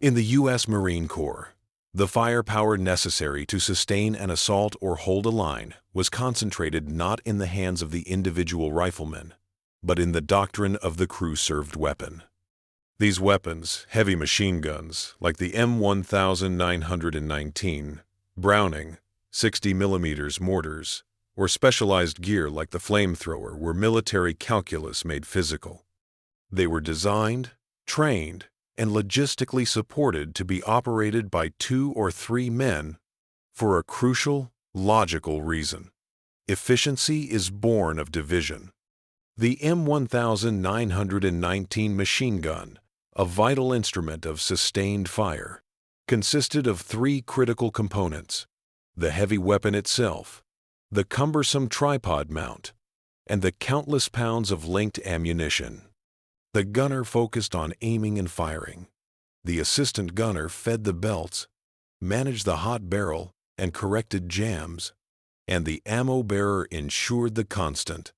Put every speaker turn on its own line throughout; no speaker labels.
In the U.S. Marine Corps, the firepower necessary to sustain an assault or hold a line was concentrated not in the hands of the individual rifleman, but in the doctrine of the crew-served weapon. These weapons, heavy machine guns like the M1919, Browning, 60mm mortars, or specialized gear like the flamethrower, were military calculus made physical. They were designed, trained, and logistically supported to be operated by 2 or 3 men for a crucial, logical reason. Efficiency is born of division. The M1919 machine gun, a vital instrument of sustained fire, consisted of 3 critical components: the heavy weapon itself, the cumbersome tripod mount, and the countless pounds of linked ammunition. The gunner focused on aiming and firing. The assistant gunner fed the belts, managed the hot barrel, and corrected jams, and the ammo bearer ensured the constant,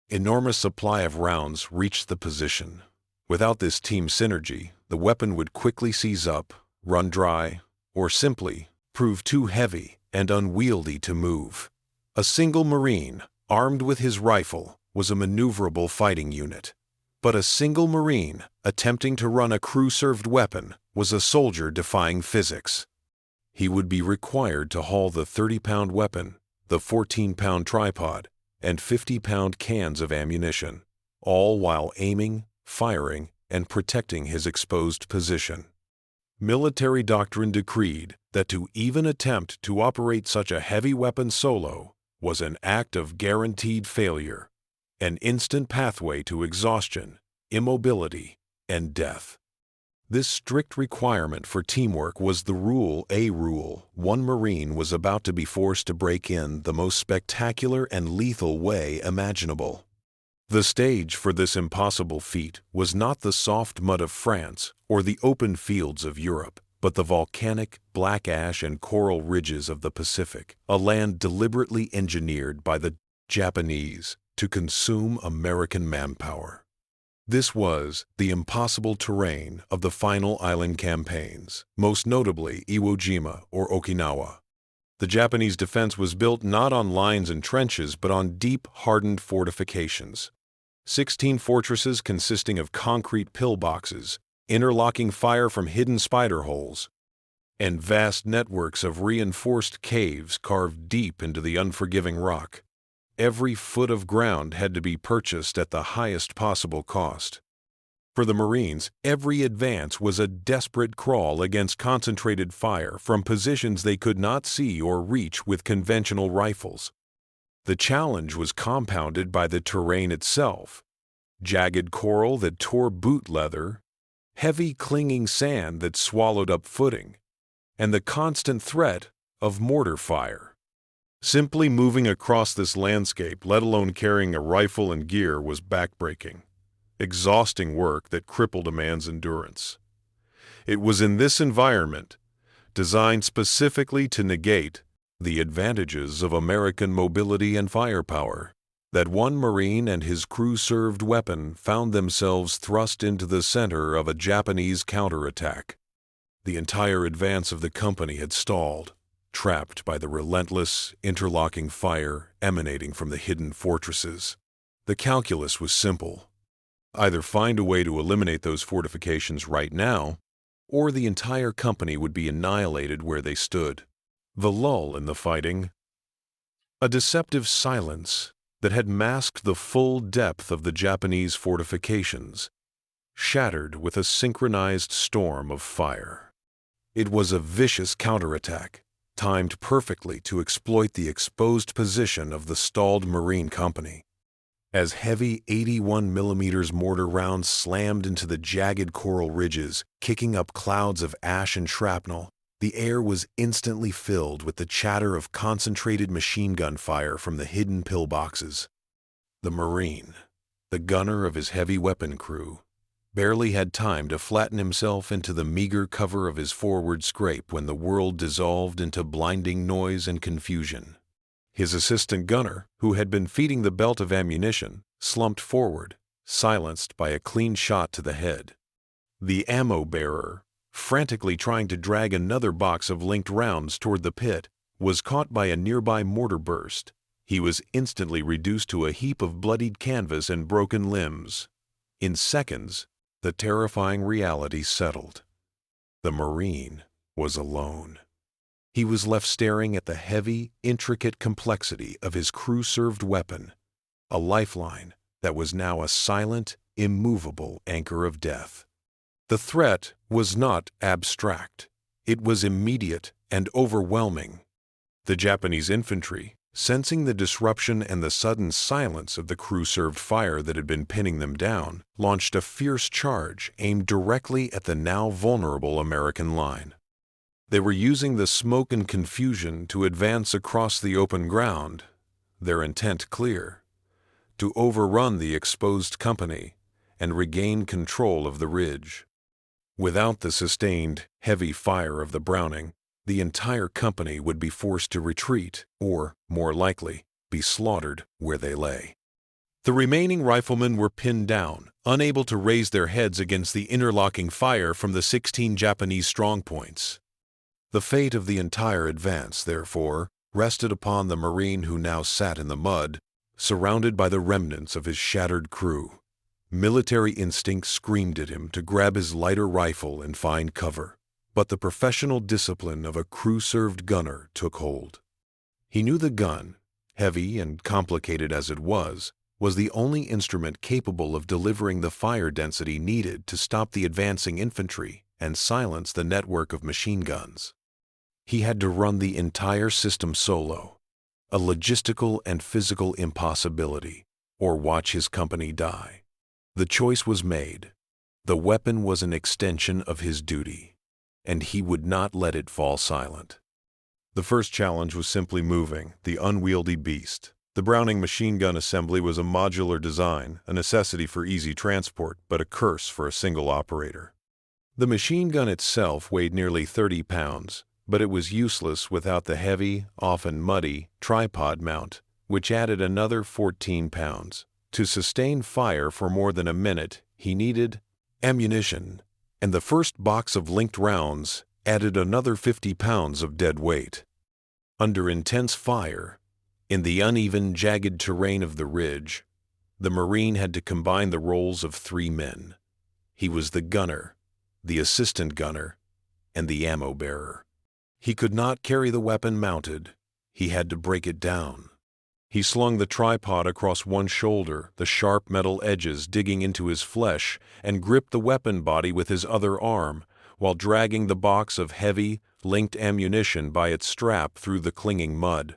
enormous supply of rounds reached the position. Without this team synergy, the weapon would quickly seize up, run dry, or simply prove too heavy and unwieldy to move. A single Marine, armed with his rifle, was a maneuverable fighting unit. But a single Marine attempting to run a crew-served weapon was a soldier defying physics. He would be required to haul the 30-pound weapon, the 14-pound tripod, and 50-pound cans of ammunition, all while aiming, firing, and protecting his exposed position. Military doctrine decreed that to even attempt to operate such a heavy weapon solo was an act of guaranteed failure, an instant pathway to exhaustion, immobility, and death. This strict requirement for teamwork was the rule. One Marine was about to be forced to break in the most spectacular and lethal way imaginable. The stage for this impossible feat was not the soft mud of France or the open fields of Europe, but the volcanic, black ash and coral ridges of the Pacific, a land deliberately engineered by the Japanese to consume American manpower. This was the impossible terrain of the final island campaigns, most notably Iwo Jima or Okinawa. The Japanese defense was built not on lines and trenches but on deep, hardened fortifications. 16 fortresses consisting of concrete pillboxes, interlocking fire from hidden spider holes, and vast networks of reinforced caves carved deep into the unforgiving rock. Every foot of ground had to be purchased at the highest possible cost. For the Marines, every advance was a desperate crawl against concentrated fire from positions they could not see or reach with conventional rifles. The challenge was compounded by the terrain itself: jagged coral that tore boot leather, heavy clinging sand that swallowed up footing, and the constant threat of mortar fire. Simply moving across this landscape, let alone carrying a rifle and gear, was backbreaking, exhausting work that crippled a man's endurance. It was in this environment, designed specifically to negate the advantages of American mobility and firepower, that one Marine and his crew-served weapon found themselves thrust into the center of a Japanese counterattack. The entire advance of the company had stalled, trapped by the relentless, interlocking fire emanating from the hidden fortresses. The calculus was simple: either find a way to eliminate those fortifications right now, or the entire company would be annihilated where they stood. The lull in the fighting, a deceptive silence that had masked the full depth of the Japanese fortifications, shattered with a synchronized storm of fire. It was a vicious counterattack, timed perfectly to exploit the exposed position of the stalled Marine company. As heavy 81mm mortar rounds slammed into the jagged coral ridges, kicking up clouds of ash and shrapnel, the air was instantly filled with the chatter of concentrated machine gun fire from the hidden pillboxes. The Marine, the gunner of his heavy weapon crew, barely had time to flatten himself into the meager cover of his forward scrape when the world dissolved into blinding noise and confusion. His assistant gunner, who had been feeding the belt of ammunition, slumped forward, silenced by a clean shot to the head. The ammo bearer, frantically trying to drag another box of linked rounds toward the pit, was caught by a nearby mortar burst. He was instantly reduced to a heap of bloodied canvas and broken limbs. In seconds, the terrifying reality settled. The Marine was alone. He was left staring at the heavy, intricate complexity of his crew-served weapon, a lifeline that was now a silent, immovable anchor of death. The threat was not abstract. It was immediate and overwhelming. The Japanese infantry, sensing the disruption and the sudden silence of the crew-served fire that had been pinning them down, launched a fierce charge aimed directly at the now vulnerable American line. They were using the smoke and confusion to advance across the open ground, their intent clear: to overrun the exposed company and regain control of the ridge. Without the sustained, heavy fire of the Browning, the entire company would be forced to retreat or, more likely, be slaughtered where they lay. The remaining riflemen were pinned down, unable to raise their heads against the interlocking fire from the 16 Japanese strongpoints. The fate of the entire advance, therefore, rested upon the Marine who now sat in the mud, surrounded by the remnants of his shattered crew. Military instinct screamed at him to grab his lighter rifle and find cover, but the professional discipline of a crew-served gunner took hold. He knew the gun, heavy and complicated as it was the only instrument capable of delivering the fire density needed to stop the advancing infantry and silence the network of machine guns. He had to run the entire system solo, a logistical and physical impossibility, or watch his company die. The choice was made. The weapon was an extension of his duty, and he would not let it fall silent. The first challenge was simply moving the unwieldy beast. The Browning machine gun assembly was a modular design, a necessity for easy transport, but a curse for a single operator. The machine gun itself weighed nearly 30 pounds, but it was useless without the heavy, often muddy, tripod mount, which added another 14 pounds. To sustain fire for more than a minute, he needed ammunition, and the first box of linked rounds added another 50 pounds of dead weight. Under intense fire, in the uneven, jagged terrain of the ridge, the Marine had to combine the roles of 3 men. He was the gunner, the assistant gunner, and the ammo bearer. He could not carry the weapon mounted. He had to break it down. He slung the tripod across one shoulder, the sharp metal edges digging into his flesh, and gripped the weapon body with his other arm, while dragging the box of heavy, linked ammunition by its strap through the clinging mud.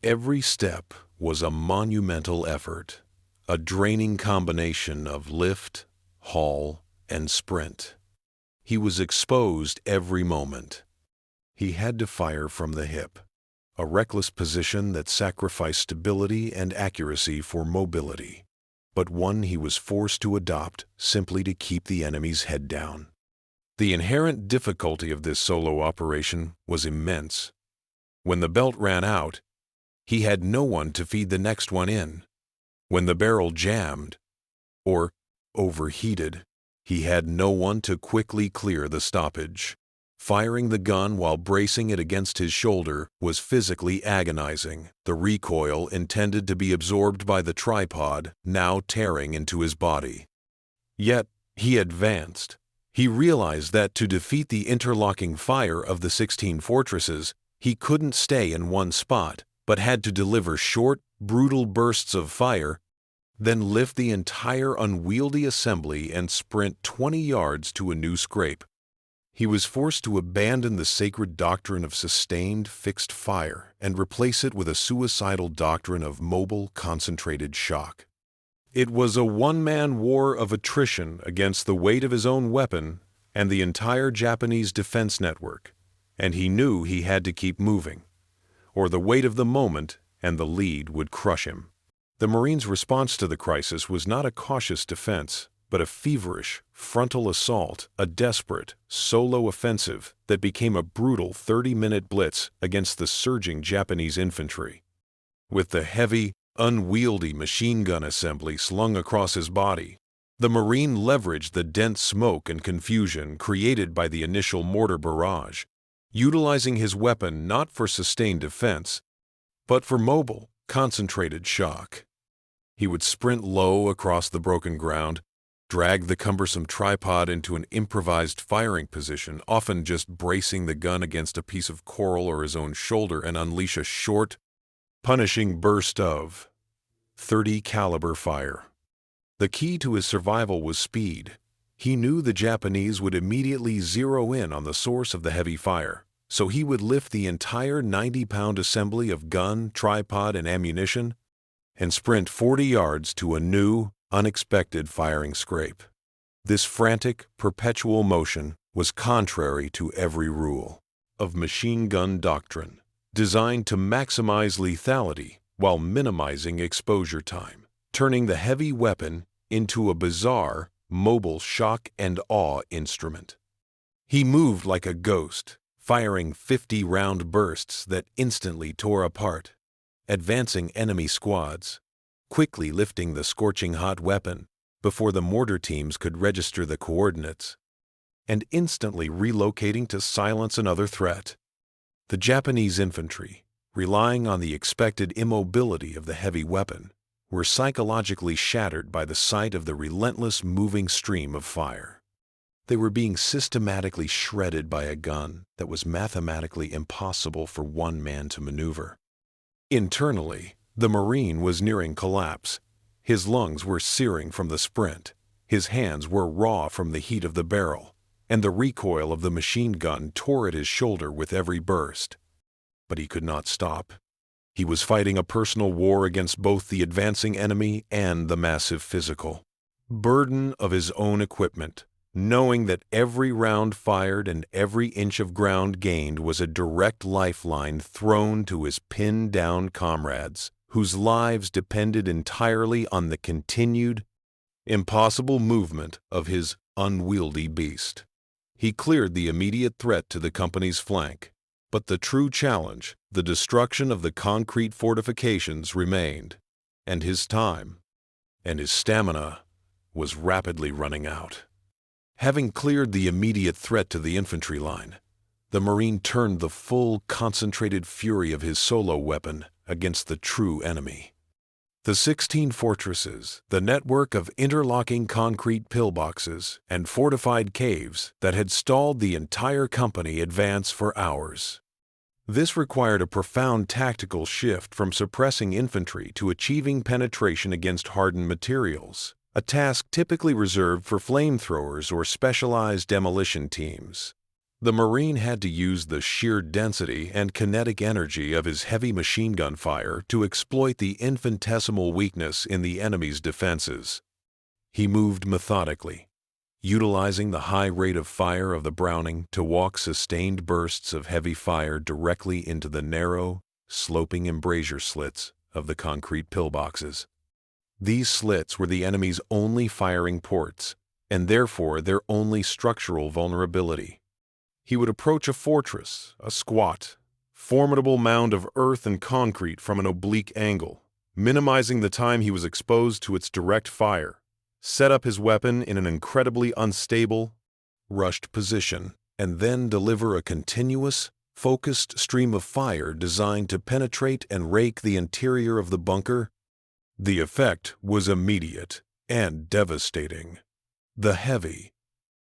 Every step was a monumental effort, a draining combination of lift, haul, and sprint. He was exposed every moment. He had to fire from the hip, a reckless position that sacrificed stability and accuracy for mobility, but one he was forced to adopt simply to keep the enemy's head down. The inherent difficulty of this solo operation was immense. When the belt ran out, he had no one to feed the next one in. When the barrel jammed or overheated, he had no one to quickly clear the stoppage. Firing the gun while bracing it against his shoulder was physically agonizing, the recoil intended to be absorbed by the tripod now tearing into his body. Yet he advanced. He realized that to defeat the interlocking fire of the 16 fortresses, he couldn't stay in one spot, but had to deliver short, brutal bursts of fire, then lift the entire unwieldy assembly and sprint 20 yards to a new scrape. He was forced to abandon the sacred doctrine of sustained, fixed fire and replace it with a suicidal doctrine of mobile, concentrated shock. It was a one-man war of attrition against the weight of his own weapon and the entire Japanese defense network, and he knew he had to keep moving, or the weight of the moment and the lead would crush him. The Marines' response to the crisis was not a cautious defense, but a feverish, frontal assault, a desperate, solo offensive that became a brutal 30-minute blitz against the surging Japanese infantry. With the heavy, unwieldy machine gun assembly slung across his body, The Marine leveraged the dense smoke and confusion created by the initial mortar barrage, utilizing his weapon not for sustained defense, but for mobile, concentrated shock. He would sprint low across the broken ground, drag the cumbersome tripod into an improvised firing position, often just bracing the gun against a piece of coral or his own shoulder, and unleash a short, punishing burst of .30 caliber fire. The key to his survival was speed. He knew the Japanese would immediately zero in on the source of the heavy fire, so he would lift the entire 90-pound assembly of gun, tripod, and ammunition and sprint 40 yards to a new, unexpected firing scrape. This frantic, perpetual motion was contrary to every rule of machine gun doctrine, designed to maximize lethality while minimizing exposure time, turning the heavy weapon into a bizarre, mobile shock and awe instrument. He moved like a ghost, firing 50-round bursts that instantly tore apart, advancing enemy squads, quickly lifting the scorching hot weapon before the mortar teams could register the coordinates, and instantly relocating to silence another threat. The Japanese infantry, relying on the expected immobility of the heavy weapon, were psychologically shattered by the sight of the relentless moving stream of fire. They were being systematically shredded by a gun that was mathematically impossible for one man to maneuver. Internally, the Marine was nearing collapse. His lungs were searing from the sprint, his hands were raw from the heat of the barrel, and the recoil of the machine gun tore at his shoulder with every burst. But he could not stop. He was fighting a personal war against both the advancing enemy and the massive physical burden of his own equipment, knowing that every round fired and every inch of ground gained was a direct lifeline thrown to his pinned-down comrades, whose lives depended entirely on the continued, impossible movement of his unwieldy beast. He cleared the immediate threat to the company's flank, but the true challenge, the destruction of the concrete fortifications, remained, and his time and his stamina was rapidly running out. Having cleared the immediate threat to the infantry line, the Marine turned the full, concentrated fury of his solo weapon against the true enemy. The 16 fortresses, the network of interlocking concrete pillboxes and fortified caves that had stalled the entire company advance for hours. This required a profound tactical shift from suppressing infantry to achieving penetration against hardened materials, a task typically reserved for flamethrowers or specialized demolition teams. The Marine had to use the sheer density and kinetic energy of his heavy machine gun fire to exploit the infinitesimal weakness in the enemy's defenses. He moved methodically, utilizing the high rate of fire of the Browning to walk sustained bursts of heavy fire directly into the narrow, sloping embrasure slits of the concrete pillboxes. These slits were the enemy's only firing ports, and therefore their only structural vulnerability. He would approach a fortress, a squat, formidable mound of earth and concrete from an oblique angle, minimizing the time he was exposed to its direct fire, set up his weapon in an incredibly unstable, rushed position, and then deliver a continuous, focused stream of fire designed to penetrate and rake the interior of the bunker. The effect was immediate and devastating. The heavy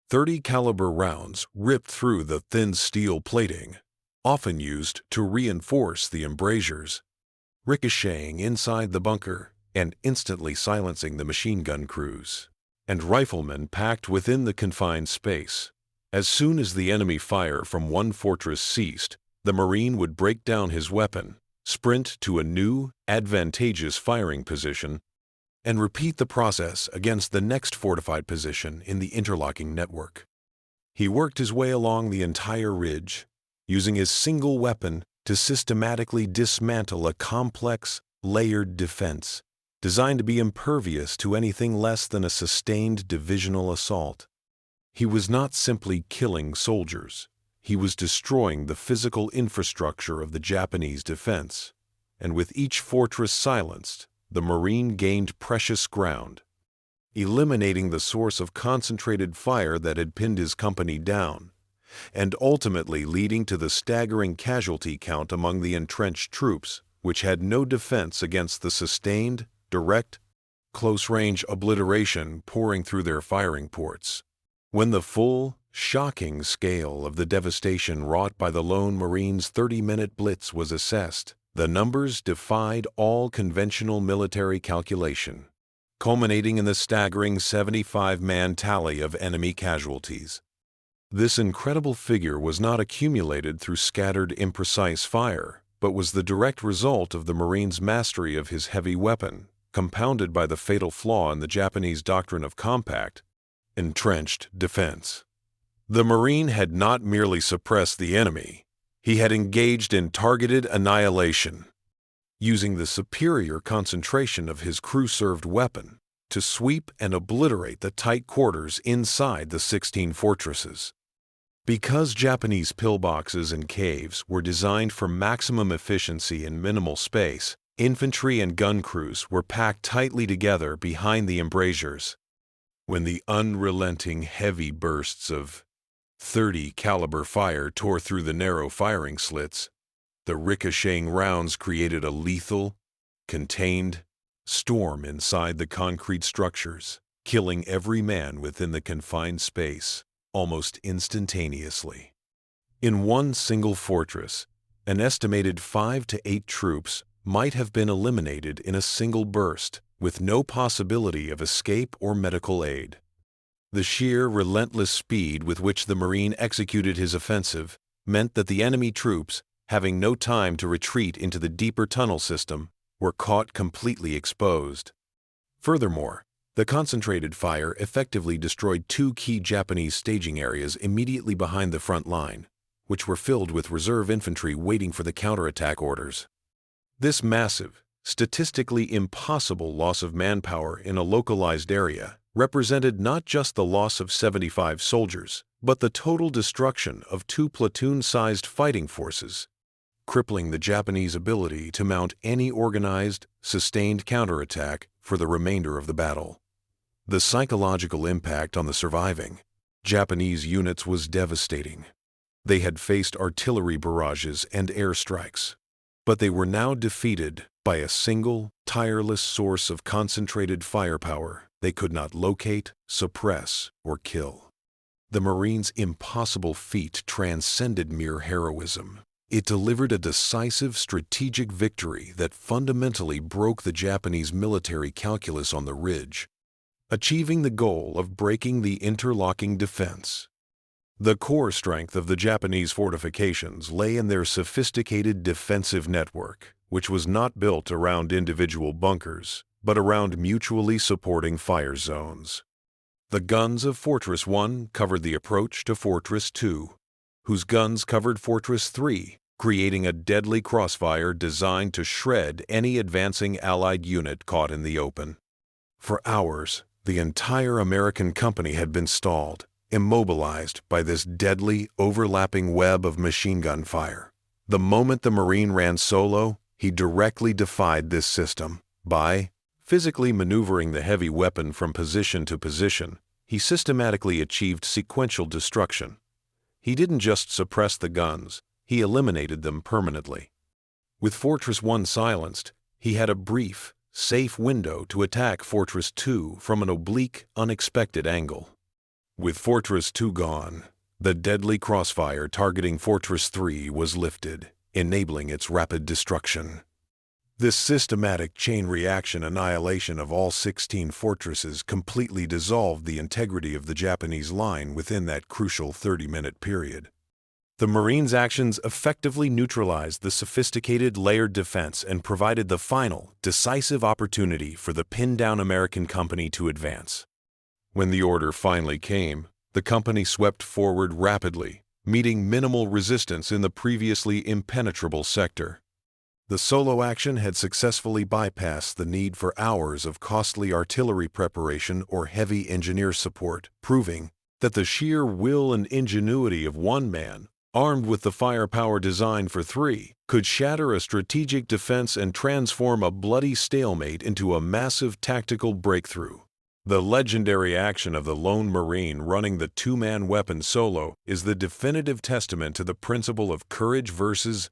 .30 caliber rounds ripped through the thin steel plating, often used to reinforce the embrasures, ricocheting inside the bunker and instantly silencing the machine gun crews and riflemen packed within the confined space. As soon as the enemy fire from one fortress ceased, the Marine would break down his weapon, sprint to a new, advantageous firing position, and repeat the process against the next fortified position in the interlocking network. He worked his way along the entire ridge, using his single weapon to systematically dismantle a complex, layered defense designed to be impervious to anything less than a sustained divisional assault. He was not simply killing soldiers. He was destroying the physical infrastructure of the Japanese defense, and with each fortress silenced, the Marine gained precious ground. eliminating the source of concentrated fire that had pinned his company down, and ultimately leading to the staggering casualty count among the entrenched troops, which had no defense against the sustained, direct, close-range obliteration pouring through their firing ports. When the full, shocking scale of the devastation wrought by the lone Marine's 30-minute blitz was assessed, the numbers defied all conventional military calculation, culminating in the staggering 75-man tally of enemy casualties. This incredible figure was not accumulated through scattered, imprecise fire, but was the direct result of the Marine's mastery of his heavy weapon, compounded by the fatal flaw in the Japanese doctrine of compact, entrenched defense. The Marine had not merely suppressed the enemy, he had engaged in targeted annihilation, using the superior concentration of his crew-served weapon to sweep and obliterate the tight quarters inside the 16 fortresses. Because Japanese pillboxes and caves were designed for maximum efficiency in minimal space, infantry and gun crews were packed tightly together behind the embrasures. When the unrelenting heavy bursts of .30 caliber fire tore through the narrow firing slits, the ricocheting rounds created a lethal, contained storm inside the concrete structures, killing every man within the confined space almost instantaneously. In one single fortress, an estimated 5 to 8 troops might have been eliminated in a single burst, with no possibility of escape or medical aid. The sheer, relentless speed with which the Marine executed his offensive meant that the enemy troops, having no time to retreat into the deeper tunnel system, were caught completely exposed. Furthermore, the concentrated fire effectively destroyed 2 key Japanese staging areas immediately behind the front line, which were filled with reserve infantry waiting for the counterattack orders. This massive, statistically impossible loss of manpower in a localized area represented not just the loss of 75 soldiers, but the total destruction of 2 platoon-sized fighting forces, crippling the Japanese ability to mount any organized, sustained counterattack for the remainder of the battle. The psychological impact on the surviving Japanese units was devastating. They had faced artillery barrages and airstrikes, but they were now defeated by a single, tireless source of concentrated firepower they could not locate, suppress, or kill. The Marines' impossible feat transcended mere heroism. It delivered a decisive strategic victory that fundamentally broke the Japanese military calculus on the ridge, achieving the goal of breaking the interlocking defense. The core strength of the Japanese fortifications lay in their sophisticated defensive network, which was not built around individual bunkers, but around mutually supporting fire zones. The guns of Fortress 1 covered the approach to Fortress 2, whose guns covered Fortress 3, creating a deadly crossfire designed to shred any advancing Allied unit caught in the open. For hours, the entire American company had been stalled, immobilized by this deadly, overlapping web of machine gun fire. The moment the Marine ran solo, he directly defied this system. By physically maneuvering the heavy weapon from position to position, he systematically achieved sequential destruction. He didn't just suppress the guns, he eliminated them permanently. With Fortress 1 silenced, he had a brief, safe window to attack Fortress 2 from an oblique, unexpected angle. With Fortress 2 gone, the deadly crossfire targeting Fortress 3 was lifted, enabling its rapid destruction. This systematic chain reaction annihilation of all 16 fortresses completely dissolved the integrity of the Japanese line within that crucial 30-minute period. The Marines' actions effectively neutralized the sophisticated layered defense and provided the final, decisive opportunity for the pinned-down American company to advance. When the order finally came, the company swept forward rapidly, meeting minimal resistance in the previously impenetrable sector. The solo action had successfully bypassed the need for hours of costly artillery preparation or heavy engineer support, proving that the sheer will and ingenuity of one man, armed with the firepower designed for 3, could shatter a strategic defense and transform a bloody stalemate into a massive tactical breakthrough. The legendary action of the lone Marine running the two-man weapon solo is the definitive testament to the principle of courage versus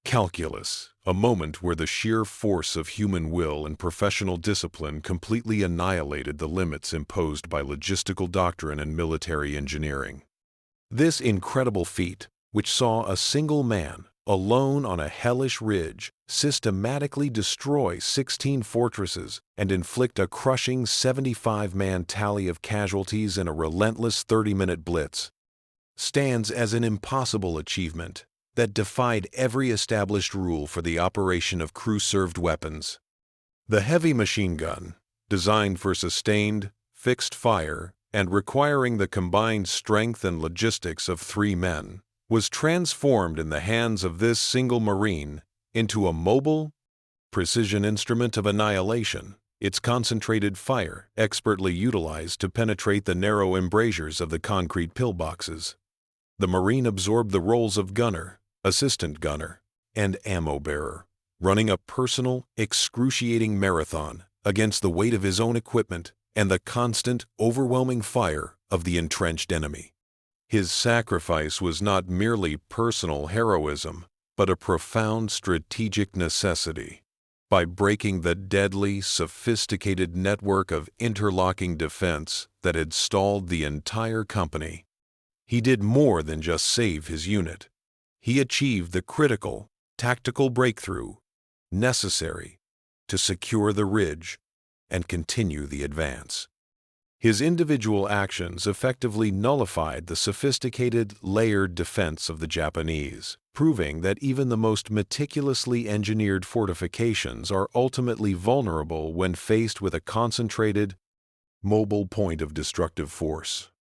calculus, a moment where the sheer force of human will and professional discipline completely annihilated the limits imposed by logistical doctrine and military engineering. This incredible feat, which saw a single man, alone on a hellish ridge, systematically destroy 16 fortresses and inflict a crushing 75-man tally of casualties in a relentless 30-minute blitz, stands as an impossible achievement that defied every established rule for the operation of crew-served weapons. The heavy machine gun, designed for sustained, fixed fire and requiring the combined strength and logistics of 3 men, was transformed in the hands of this single Marine into a mobile, precision instrument of annihilation, its concentrated fire expertly utilized to penetrate the narrow embrasures of the concrete pillboxes. The Marine absorbed the roles of gunner, assistant gunner, and ammo bearer, running a personal, excruciating marathon against the weight of his own equipment and the constant, overwhelming fire of the entrenched enemy. His sacrifice was not merely personal heroism, but a profound strategic necessity. By breaking the deadly, sophisticated network of interlocking defense that had stalled the entire company, he did more than just save his unit. He achieved the critical, tactical breakthrough necessary to secure the ridge and continue the advance. His individual actions effectively nullified the sophisticated, layered defense of the Japanese, proving that even the most meticulously engineered fortifications are ultimately vulnerable when faced with a concentrated, mobile point of destructive force.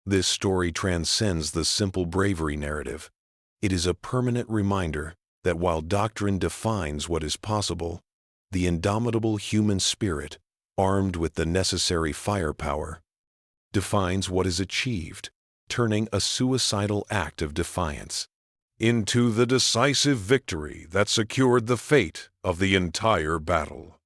This story transcends the simple bravery narrative. It is a permanent reminder that while doctrine defines what is possible, the indomitable human spirit, armed with the necessary firepower, defines what is achieved, turning a suicidal act of defiance into the decisive victory that secured the fate of the entire battle.